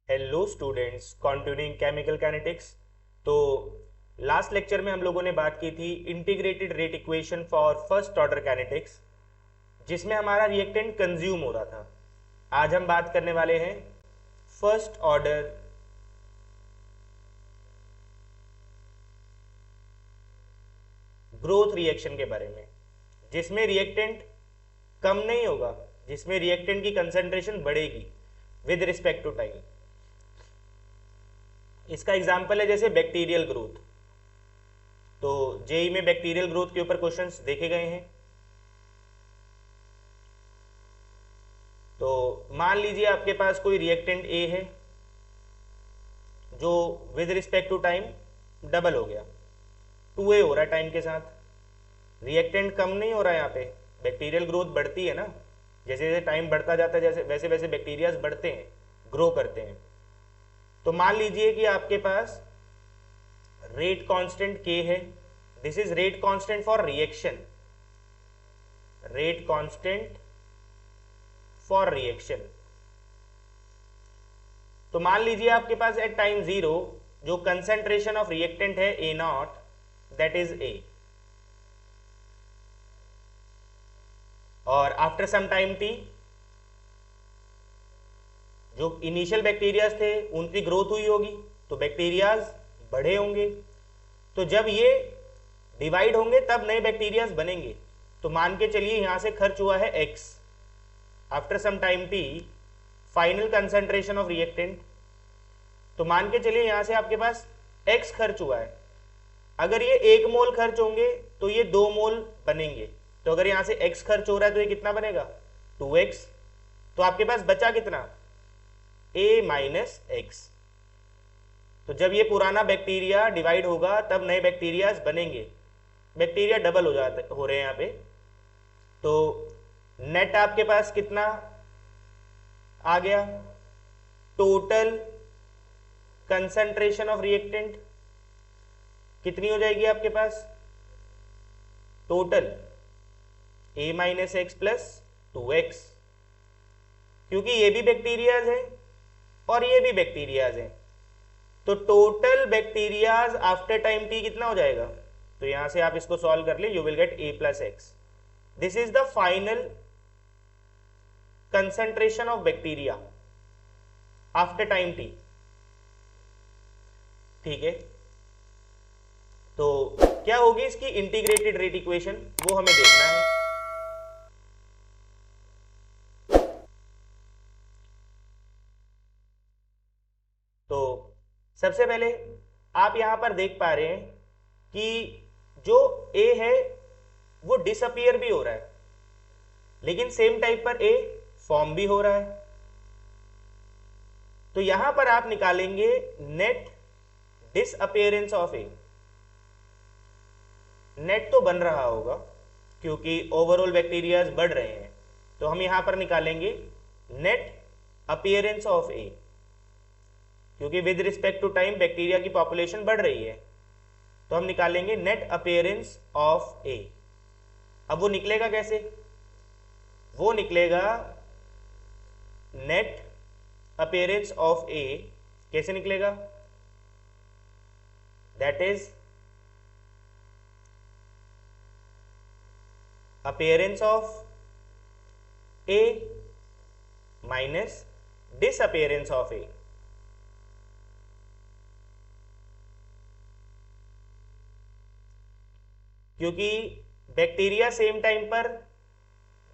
Hello students, continuing chemical kinetics. तो last lecture में हम लोगों ने बात की थी integrated rate equation for first order kinetics, जिसमें हमारा रिएक्टेंट कंज्यूम हो रहा था। आज हम बात करने वाले हैं फर्स्ट ऑर्डर ग्रोथ रिएक्शन के बारे में, जिसमें रिएक्टेंट कम नहीं होगा, जिसमें रिएक्टेंट की कंसेंट्रेशन बढ़ेगी विद रिस्पेक्ट टू टाइम। इसका एग्जाम्पल है जैसे बैक्टीरियल ग्रोथ। तो जेई में बैक्टीरियल ग्रोथ के ऊपर क्वेश्चंस देखे गए हैं। तो मान लीजिए आपके पास कोई रिएक्टेंट ए है जो with respect to time double हो गया, 2a हो रहा है टाइम के साथ। रिएक्टेंट कम नहीं हो रहा है, यहाँ पे बैक्टीरियल ग्रोथ बढ़ती है ना, जैसे जैसे टाइम बढ़ता जाता है जैसे वैसे वैसे बैक्टीरियाज बढ़ते हैं, ग्रो करते हैं। तो मान लीजिए कि आपके पास रेट कांस्टेंट k है। This is rate constant for reaction, rate constant for reaction. तो मान लीजिए आपके पास एट टाइम 0 जो कंसेंट्रेशन ऑफ रिएक्टेंट है ए नॉट, दैट इज ए, और आफ्टर सम टाइम t जो इनिशियल बैक्टीरियाज थे उनकी ग्रोथ हुई होगी, तो बैक्टीरियाज बढ़े होंगे। तो जब ये डिवाइड होंगे तब नए बैक्टीरियाज बनेंगे। तो मान के चलिए यहां से खर्च हुआ है x, after some time t final concentration of reactant. तो मान के चलिए यहां से आपके पास x खर्च हुआ है। अगर ये 1 मोल खर्च होंगे तो ये 2 मोल बनेंगे। तो अगर यहां से x खर्च हो रहा है तो ये कितना बनेगा, 2x। तो आपके पास बचा कितना, a माइनस एक्स। तो जब ये पुराना बैक्टीरिया डिवाइड होगा तब नए बैक्टीरियाज बनेंगे। बैक्टीरिया डबल हो रहे हैं यहाँ पे। तो नेट आपके पास कितना आ गया, टोटल कंसंट्रेशन ऑफ रिएक्टेंट कितनी हो जाएगी आपके पास, total a minus X plus 2x, क्योंकि ये भी बैक्टीरियाज है और ये भी बैक्टीरियाज है। तो total bacterias after time t कितना हो जाएगा, तो यहां से आप इसको सॉल्व कर ले, you will get a plus x. This is the final concentration of bacteria after time t। ठीक है, तो क्या होगी इसकी इंटीग्रेटेड रेट इक्वेशन, वो हमें देखना है। तो सबसे पहले आप यहां पर देख पा रहे हैं कि जो A है वो डिसअपियर भी हो रहा है, लेकिन सेम टाइप पर A फॉर्म भी हो रहा है। तो यहां पर आप निकालेंगे net disappearance of A। Net तो बन रहा होगा क्योंकि ओवरऑल बैक्टीरियाज बढ़ रहे हैं, तो हम यहां पर निकालेंगे नेट अपीयरेंस ऑफ A, क्योंकि with respect to time bacteria की पॉपुलेशन बढ़ रही है। तो हम निकालेंगे नेट अपीयरेंस ऑफ A। अब वो निकलेगा कैसे, वो निकलेगा नेट अपीयरेंस ऑफ A कैसे निकलेगा, that is appearance of A minus disappearance of A। क्योंकि बैक्टीरिया सेम टाइम पर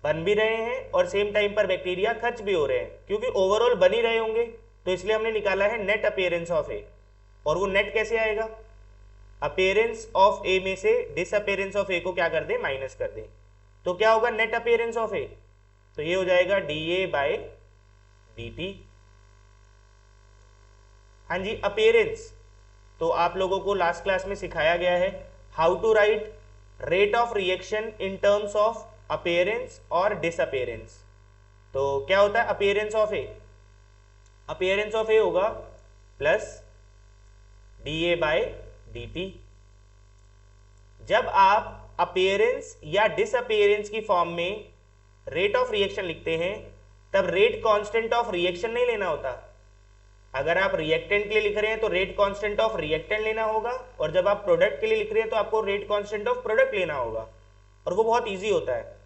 बन भी रहे हैं और सेम टाइम पर बैक्टीरिया खर्च भी हो रहे हैं, क्योंकि ओवरऑल बन ही रहे होंगे, तो इसलिए हमने निकाला है नेट अपीयरेंस ऑफ ए। और वो नेट कैसे आएगा, अपीयरेंस ऑफ ए में से डिसअपीयरेंस ऑफ ए को क्या कर दे, माइनस कर दे। तो क्या होगा नेट अपीयरेंस ऑफ ए, तो ये हो जाएगा D A by D T. हाँ जी, अपीयरेंस तो आप लोगों को लास्ट क्लास में सिखाया गया है how to write rate of reaction in terms of appearance और डिसअपीयरेंस। तो क्या होता है appearance of A, appearance of A होगा plus D A by D T. जब आप अपीयरेंस या डिसअपीयरेंस की फॉर्म में रेट ऑफ रिएक्शन लिखते हैं तब रेट कांस्टेंट ऑफ रिएक्शन नहीं लेना होता, अगर आप रिएक्टेंट के लिए लिख रहे हैं तो रेट कांस्टेंट ऑफ रिएक्टेंट लेना होगा, और जब आप प्रोडक्ट के लिए लिख रहे हैं तो आपको रेट कांस्टेंट ऑफ प्रोडक्ट लेना होगा, और वो बहुत इजी होता है।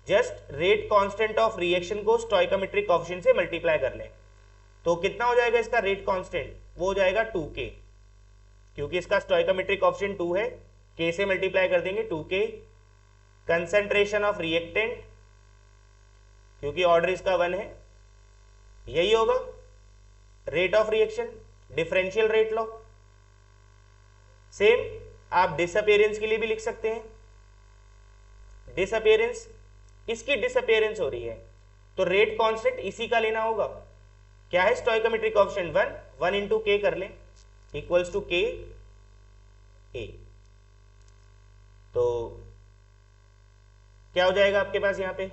Just rate constant of reaction को स्टोइकोमेट्रिक कोएफिशिएंट से मल्टीप्लाई कर लें, तो कितना हो जाएगा इसका रेट कांस्टेंट, वो हो जाएगा 2k, क्योंकि इसका स्टोइकोमेट्रिक कोएफिशिएंट 2 है, k से मल्टीप्लाई कर देंगे 2k। कंसंट्रेशन ऑफ रिएक्टेंट, क्योंकि ऑर्डर इसका 1 है, यही होगा rate of reaction, differential rate law. Same आप डिसअपियरेंस के लिए भी लिख सकते हैं। डिसअपियरेंस, इसकी डिसअपियरेंस हो रही है तो रेट कांस्टेंट इसी का लेना होगा। क्या है स्टोइकोमेट्रिक कोएफिशिएंट 1 इंटू के कर लें, इक्वल्स टू के ए। तो क्या हो जाएगा आपके पास यहां पे,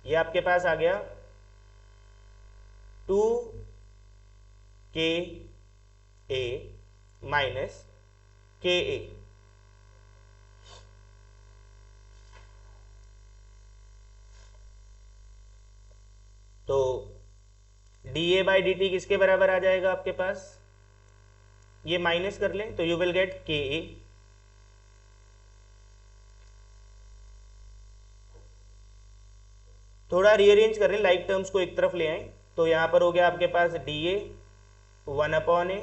ये आपके पास आ गया 2k a माइनस के ए। तो dA बाई डी टी किसके बराबर आ जाएगा आपके पास, ये माइनस कर लें तो यू विल गेट के ए। थोड़ा रीअरेंज करें, लाइक टर्म्स को एक तरफ ले आए, तो यहां पर हो गया आपके पास dA 1/a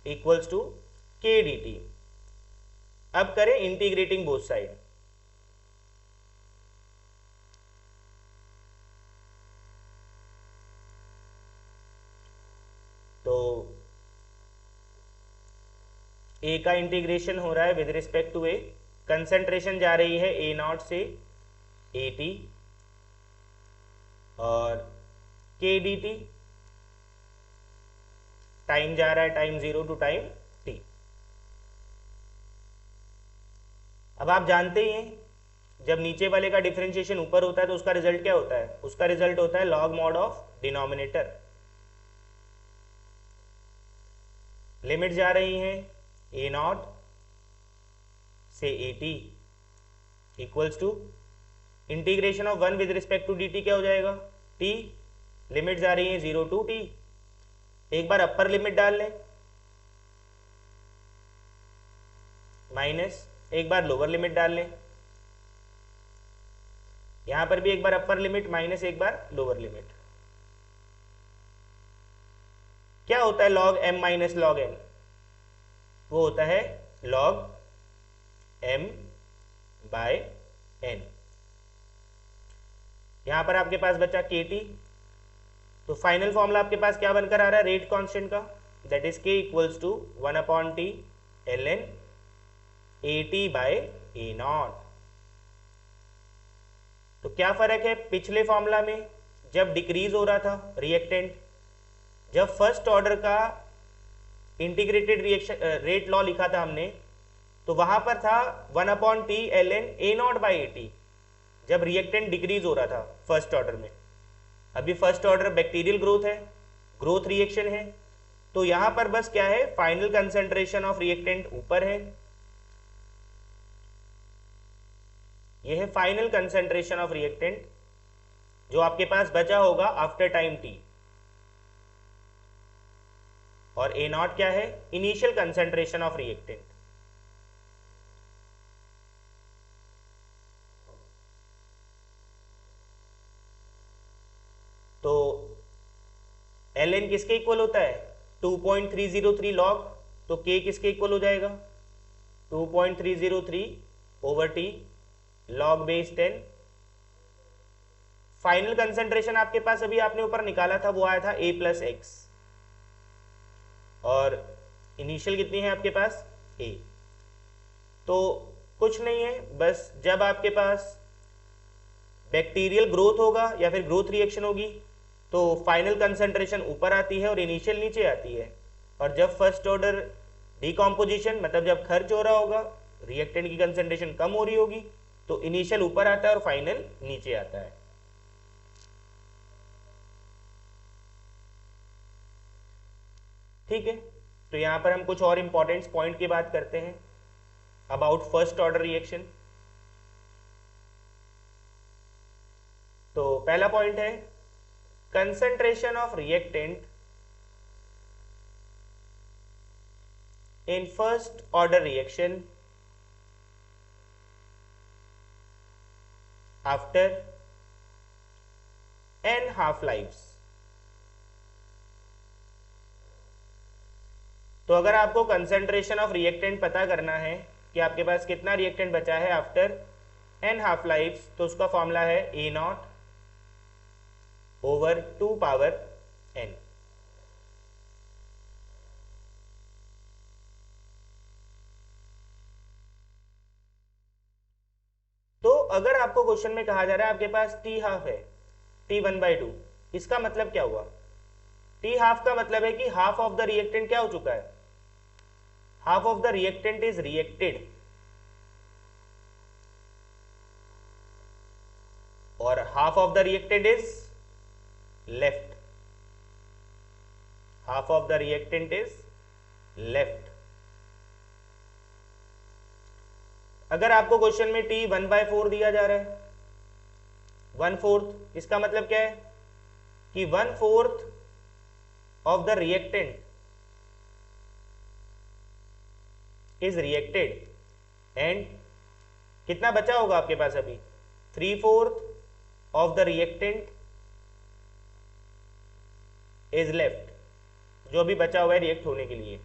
equals to K D T. अब करें इंटीग्रेटिंग बोथ साइड, तो a का इंटीग्रेशन हो रहा है with respect to a, concentration जा रही है a0 से at, और के डी टी टाइम जा रहा है टाइम 0 टू टाइम t। अब आप जानते ही हैं जब नीचे वाले का डिफरेंशिएशन ऊपर होता है तो उसका रिजल्ट क्या होता है, उसका रिजल्ट होता है log mod of denominator. Limit जा रही हैं a0 से at equals to integration of 1 with respect to dt क्या हो जाएगा, t, लिमिट जा रही है 0 टू t। एक बार अपर लिमिट डाल लें माइनस, एक बार लोअर लिमिट डाल लें, यहां पर भी एक बार अपर लिमिट माइनस, एक बार लोअर लिमिट। क्या होता है log m minus log n, वो होता है log m बाय n। यहां पर आपके पास बचा kt, तो फाइनल फॉर्मूला आपके पास क्या बनकर आ रहा है रेट कांस्टेंट का, that is k equals to 1/t ln at by a0। तो क्या फर्क है पिछले फॉर्मूला में, जब डिक्रीज हो रहा था रिएक्टेंट, जब फर्स्ट ऑर्डर का इंटीग्रेटेड रिएक्शन रेट लॉ लिखा था हमने, तो वहां पर था 1/t ln a0 by at, जब रिएक्टेंट डिक्रीज हो रहा था फर्स्ट ऑर्डर में। अभी फर्स्ट ऑर्डर बैक्टीरियल ग्रोथ है, ग्रोथ रिएक्शन है, तो यहां पर बस क्या है फाइनल कंसंट्रेशन ऑफ रिएक्टेंट ऊपर है, यह है फाइनल कंसंट्रेशन ऑफ रिएक्टेंट जो आपके पास बचा होगा आफ्टर टाइम t, और a0 क्या है इनिशियल कंसंट्रेशन ऑफ रिएक्टेंट। तो ln किसके इक्वल होता है 2.303 लॉग, तो k किसके इक्वल हो जाएगा 2.303 over t log base 10। Final concentration आपके पास अभी आपने ऊपर निकाला था वो आया था a प्लस एक्स, और इनिशियल कितनी है आपके पास a। तो कुछ नहीं है, बस जब आपके पास बैक्टीरियल ग्रोथ होगा या फिर ग्रोथ रिएक्शन होगी तो फाइनल कंसंट्रेशन ऊपर आती है और इनिशियल नीचे आती है, और जब फर्स्ट ऑर्डर डिकम्पोजिशन मतलब जब खर्च हो रहा होगा, रिएक्टेंट की कंसंट्रेशन कम हो रही होगी, तो इनिशियल ऊपर आता है और फाइनल नीचे आता है। ठीक है, तो यहां पर हम कुछ और इंपॉर्टेंट पॉइंट की बात करते हैं अबाउट फर्स्ट ऑर्डर रिएक्शन। तो पहला पॉइंट है concentration of reactant in first order reaction after n half lives। तो अगर आपको कंसेंट्रेशन ऑफ रिएक्टेंट पता करना है कि आपके पास कितना रिएक्टेंट बचा है आफ्टर n हाफ लाइफ्स, तो उसका फॉर्मूला है ए नॉट ओवर 2 पावर n। तो अगर आपको क्वेश्चन में कहा जा रहा है आपके पास टी हाफ है, टी 1/2, इसका मतलब क्या हुआ? टी हाफ का मतलब है कि हाफ ऑफ द रिएक्टेंट क्या हो चुका है? Half of the reactant is reacted और half of the reactant is left. Half of the reactant is left. अगर आपको क्वेश्चन में टी 1/4 दिया जा रहा है, 1/4, इसका मतलब क्या है कि 1/4 of the reactant is reacted and कितना बचा होगा आपके पास अभी? 3/4 of the reactant is left, जो भी बचा हुआ है रिएक्ट होने के लिए।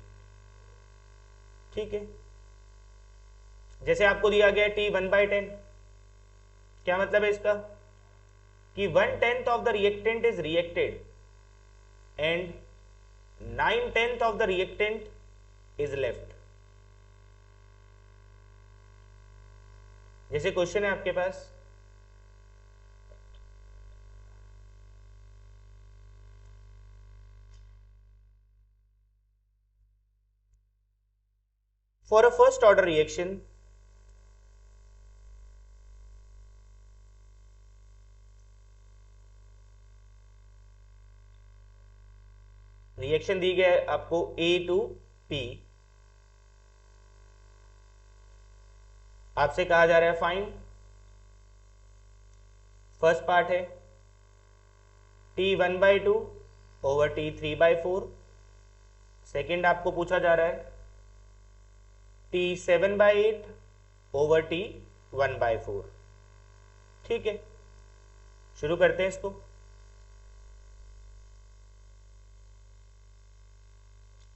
ठीक है, जैसे आपको दिया गया टी 1/10, क्या मतलब है इसका? कि 1/10 of the reactant is reacted and 9/10 of the reactant is left. जैसे क्वेश्चन है आपके पास, for a first order reaction reaction दी गई है आपको A टू P, आपसे कहा जा रहा है फाइंड, फर्स्ट पार्ट है T 1/2 ओवर T 3/4, सेकेंड आपको पूछा जा रहा है T 7/8 ओवर T 1/4। ठीक है, शुरू करते हैं इसको।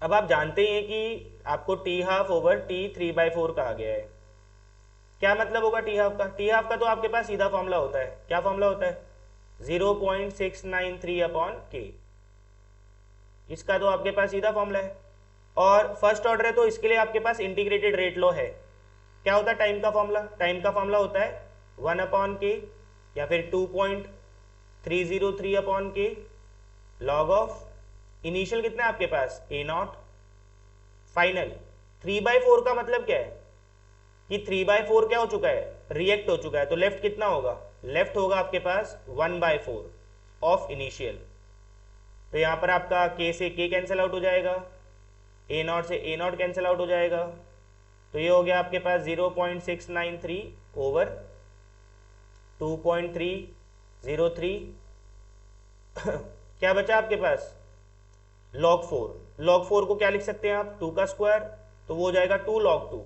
अब आप जानते हैं कि आपको टी हाफ ओवर टी 3/4 कहा गया है। क्या मतलब होगा टी हाफ का? टी हाफ का तो आपके पास सीधा फॉर्मूला होता है। क्या फॉर्मूला होता है? 0.693 अपॉन के। इसका तो आपके पास सीधा फॉर्मूला है और फर्स्ट ऑर्डर है तो इसके लिए आपके पास इंटीग्रेटेड रेट लॉ है। क्या होता है टाइम का फॉर्मूला? टाइम का फॉर्मूला होता है 1 अपॉन के या फिर 2.303 अपॉन के लॉग ऑफ इनिशियल कितना है आपके पास? ए नॉट, फाइनल 3/4 का मतलब क्या है कि 3/4 क्या हो चुका है? रिएक्ट हो चुका है। तो लेफ्ट कितना होगा? लेफ्ट होगा आपके पास 1/4 ऑफ इनिशियल। तो यहां पर आपका के से के कैंसिल आउट हो जाएगा, ए नॉट से ए नॉट कैंसिल आउट हो जाएगा। तो ये हो गया आपके पास 0.693 ओवर 2.303 क्या बचा आपके पास? log 4। log 4 को क्या लिख सकते हैं आप? 2 का स्क्वायर, तो वो हो जाएगा 2 log 2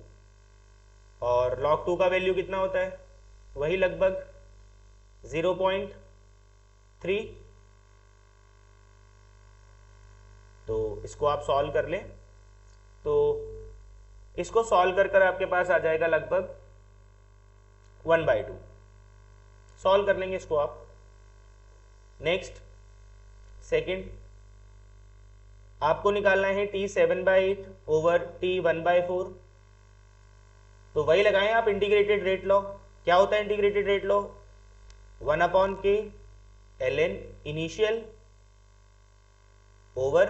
और log 2 का वैल्यू कितना होता है? वही लगभग 0.3। तो इसको आप सॉल्व कर लें, तो इसको सॉल्व कर आपके पास आ जाएगा लगभग 1/2। सॉल्व कर लेंगे इसको आप। नेक्स्ट सेकंड आपको निकालना है T 7/8 ओवर T 1/4। तो वही लगाएं आप इंटीग्रेटेड रेट लॉ। क्या होता है integrated rate law? 1 upon K ln initial over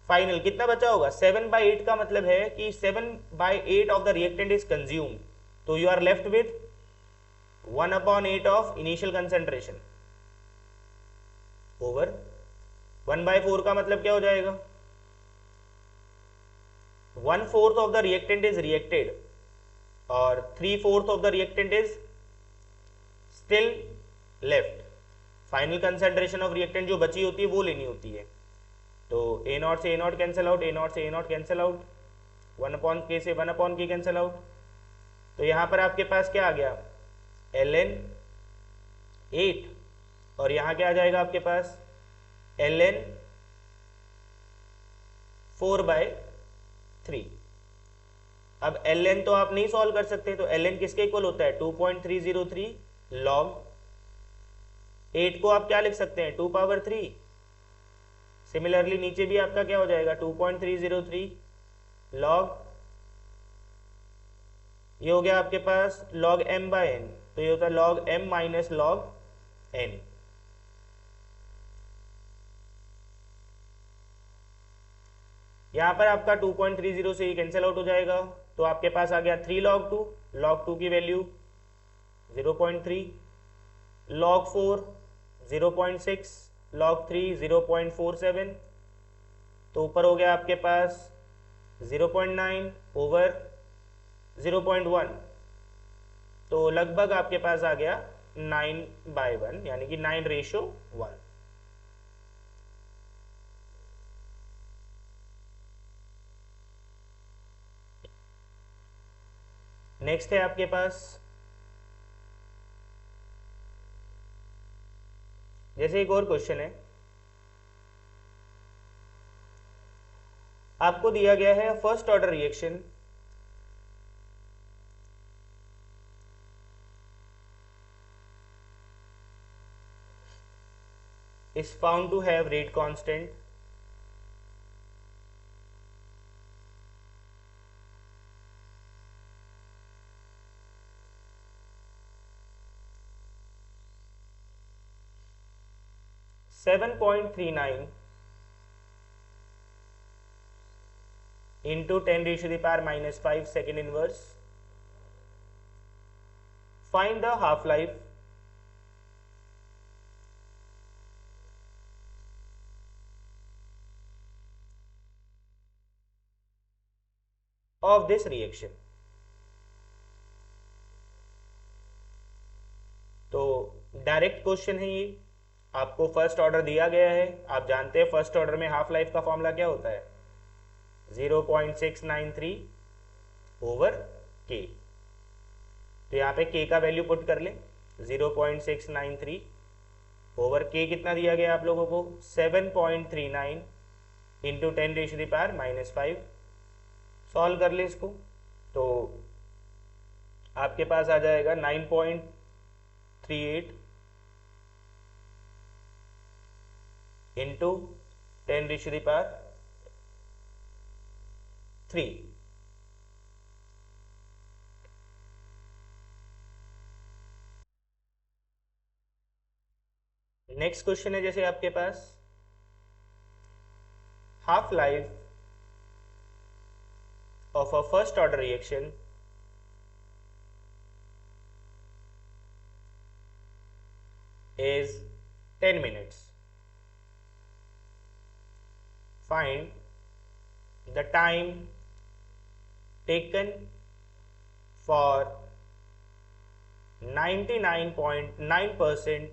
final. कितना बचा होगा? 7/8 का मतलब है कि 7/8 of the reactant is consumed, तो you are left with 1/8 of initial concentration over 1/4 का मतलब क्या हो जाएगा? 1/4 of the reactant is reacted और 3/4 of the reactant is still left. Final concentration of reactant जो बची होती है वो लेनी होती है। तो ए नॉट से A naught cancel out, A naught से A naught cancel out, 1/k से 1/k कैंसिल आउट, तो यहाँ पर आपके पास क्या आ गया, ln 8, और यहाँ क्या आ जाएगा आपके पास, ln 4/3। अब ln तो आप नहीं सॉल्व कर सकते, तो ln किसके इक्वल होता है, 2.303 log 8 को आप क्या लिख सकते हैं, 2/3। सिमिलरली नीचे भी आपका क्या हो जाएगा, 2.303 log, ये हो गया आपके पास log m/n, तो ये होता है log m minus log n। यहां पर आपका 2.30 से ये कैंसिल आउट हो जाएगा, तो आपके पास आ गया 3 log 2 की वैल्यू 0.3, log 4 0.6, log 3 0.47, तो ऊपर हो गया आपके पास 0.9 ओवर 0.1, तो लगभग आपके पास आ गया 9/1, यानी कि 9:1। नेक्स्ट है आपके पास, जैसे एक और क्वेश्चन है, आपको दिया गया है first order reaction is found to have rate constant (7.39 into 10⁻⁻⁵ second inverse). Find the half life of this reaction। तो डायरेक्ट क्वेश्चन है ये, आपको फर्स्ट ऑर्डर दिया गया है, आप जानते हैं फर्स्ट ऑर्डर में हाफ लाइफ का फॉर्मूला क्या होता है, 0.693 ओवर k। तो यहाँ पे k का वैल्यू पुट कर ले, 0.693 ओवर k कितना दिया गया आप लोगों को, 7.39 इंटू 10⁻⁻⁵। सॉल्व कर ले इसको, तो आपके पास आ जाएगा 9.38 इंटू 10⁻3। नेक्स्ट क्वेश्चन है, जैसे आपके पास half life of a first order reaction is 10 minutes. Find the time taken for 99.9%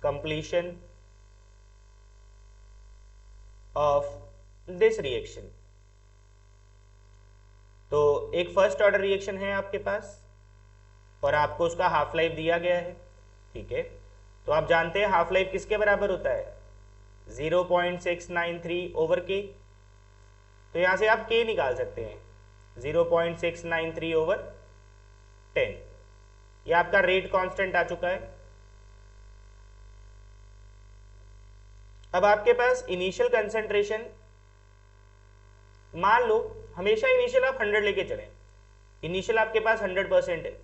completion of this reaction। तो एक फर्स्ट ऑर्डर रिएक्शन है आपके पास और आपको उसका हाफ लाइफ दिया गया है, ठीक है। तो आप जानते हैं हाफ लाइफ किसके बराबर होता है, 0.693 ओवर के। तो यहां से आप के निकाल सकते हैं, 0.693 ओवर 10। यह आपका रेट कांस्टेंट आ चुका है। अब आपके पास इनिशियल कंसेंट्रेशन, मान लो हमेशा इनिशियल आप 100 लेके चलें, इनिशियल आपके पास 100% है।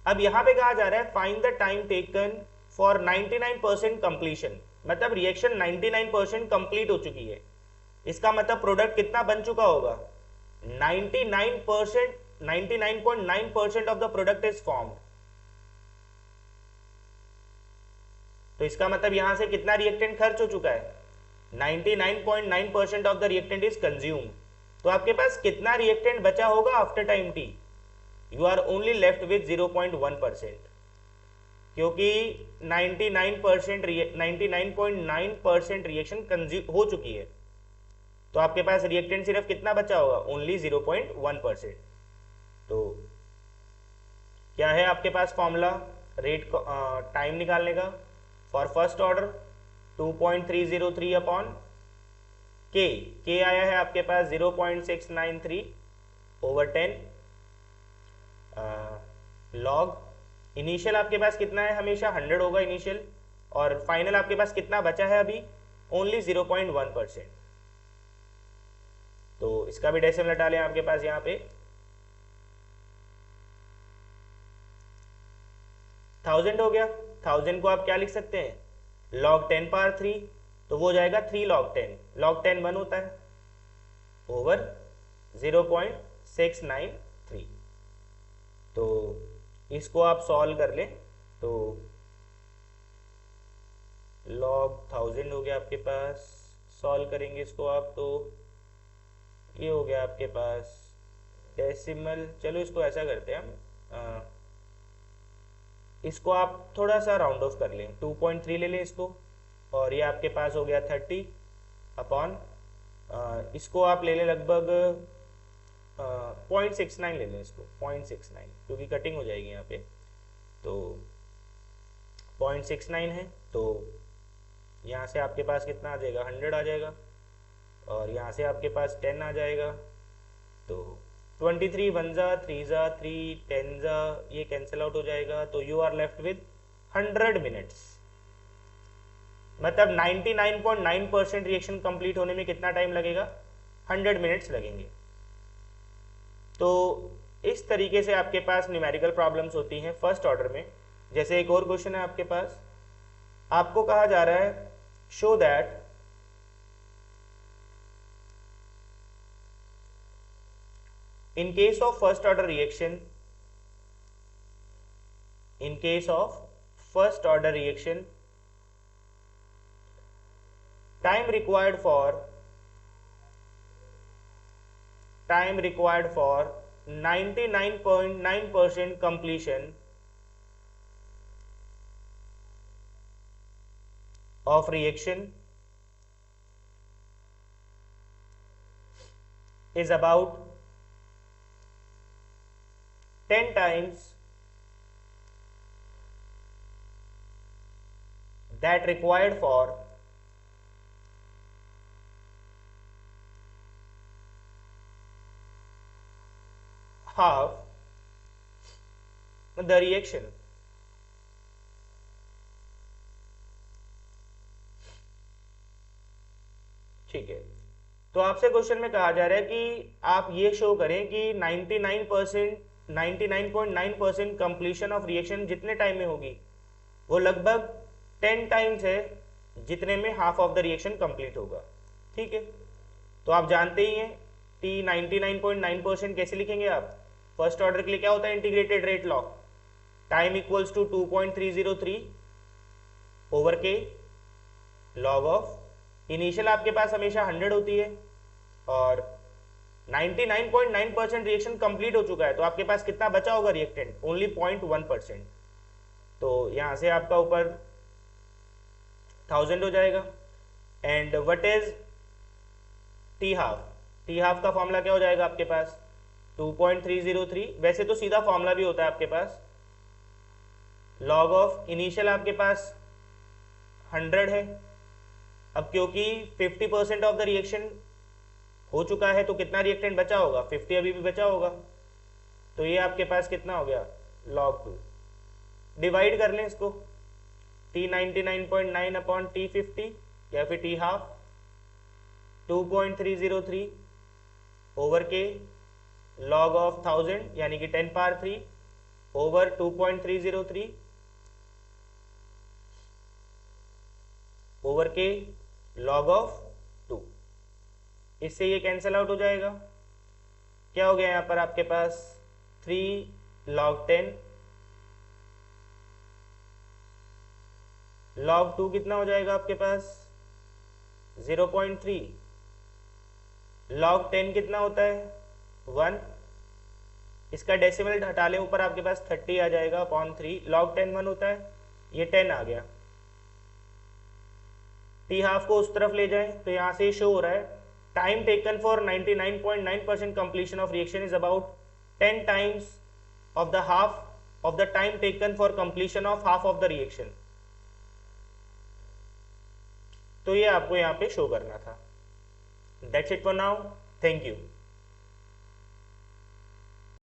अब यहां पे कहा जा रहा है find the time taken for 99% completion, मतलब रिएक्शन 99% कंप्लीट हो चुकी है। इसका मतलब प्रोडक्ट कितना बन चुका होगा, 99%, 99.9% of the product is formed. तो इसका मतलब यहां से कितना रिएक्टेंट खर्च हो चुका है, 99.9% of the reactant is consumed. तो आपके पास कितना रिएक्टेंट बचा होगा after time T, you are only left with 0.1%, क्योंकि 99.9% रिएक्शन कंज्यूम हो चुकी है। तो आपके पास रिएक्टेंट सिर्फ कितना बचा होगा, ओनली 0.1%। तो क्या है आपके पास फॉर्मूला रेट टाइम निकालने का फॉर फर्स्ट ऑर्डर 2.303 अपॉन के आया है आपके पास 0.693 ओवर 10 लॉग इनिशियल आपके पास कितना है, हमेशा 100 होगा इनिशियल, और फाइनल आपके पास कितना बचा है अभी, ओनली 0.1%। तो इसका भी डेसिमल हटा लें आपके पास यहाँ पे 1000 हो गया। 1000 को आप क्या लिख सकते हैं, log 10 पावर 3, तो वो हो जाएगा 3 log 10, log 10 1 होता है ओवर 0.693। तो इसको आप सॉल्व कर लें तो log 1000 हो गया आपके पास, सॉल्व करेंगे इसको आप तो ये हो गया आपके पास डेसिमल। चलो इसको ऐसा करते हैं हम, इसको आप थोड़ा सा राउंड ऑफ कर लें, 2.3 ले लें इसको, और ये आपके पास हो गया 30 अपॉन इसको आप ले लें लगभग 0.69 ले लें इसको, 0.69 क्योंकि कटिंग हो जाएगी यहाँ पे, तो 0.69 है। तो यहाँ से आपके पास कितना आ जाएगा, 100 आ जाएगा, और यहाँ से आपके पास 10 आ जाएगा। तो 23 1 जा 3 जा 3 10 जा, ये कैंसिल आउट हो जाएगा, तो you are left with 100 minutes. मतलब 99.9% रिएक्शन कंप्लीट होने में कितना टाइम लगेगा, 100 मिनट्स लगेंगे। तो इस तरीके से आपके पास न्यूमेरिकल प्रॉब्लम्स होती हैं फर्स्ट ऑर्डर में। जैसे एक और क्वेश्चन है आपके पास, आपको कहा जा रहा है show that in case of first order reaction, in case of first order reaction, time required for 99.9% completion of reaction is about 10 times that required for half the reaction। ठीक है, तो आपसे क्वेश्चन में कहा जा रहा है कि आप ये शो करें कि 99.9% कंप्लीशन ऑफ रिएक्शन जितने टाइम में होगी वो लगभग 10 टाइम्स है जितने में half of the reaction complete होगा। ठीक है, तो आप जानते ही हैं T 99.9% कैसे लिखेंगे आप, फर्स्ट ऑर्डर के लिए क्या होता है, integrated rate law, time equals to 2.303 over K log of initial आपके पास हमेशा 100 होती है, और 99.9% रिएक्शन कंप्लीट हो चुका है, तो आपके पास कितना बचा होगा रिएक्टेंट, ओनली 0.1%। तो यहां से आपका ऊपर 1000 हो जाएगा। And what is T half, T half का फॉर्मूला क्या हो जाएगा आपके पास 2.303, वैसे तो सीधा फॉर्मूला भी होता है आपके पास, लॉग ऑफ इनिशियल आपके पास 100 है, अब क्योंकि 50% ऑफ द रिएक्शन हो चुका है तो कितना रिएक्टेंट बचा होगा, 50 अभी भी बचा होगा, तो ये आपके पास कितना हो गया log 2। डिवाइड कर लें इसको, T 99.9 अपॉन T 50 या फिर T हाफ 2.303 ओवर के log ऑफ 1000 यानी कि 10 पावर 3 ओवर 2.303 ओवर के log ऑफ 2। इससे ये कैंसिल आउट हो जाएगा, क्या हो गया यहाँ पर आपके पास 3 log 10 log 2 कितना हो जाएगा आपके पास 0.3, log 10 कितना होता है 1, इसका डेसिमल हटा लें ऊपर आपके पास 30 आ जाएगा अपॉन 3, log 10 1 होता है, ये 10 आ गया। टी हाफ को उस तरफ ले जाएं तो यहां से शो हो रहा है time taken for 99.9% completion of reaction is about 10 times of the half of the time taken for completion of half of the reaction. तो ये आपको यहाँ पे शो करना था. That's it for now. Thank you.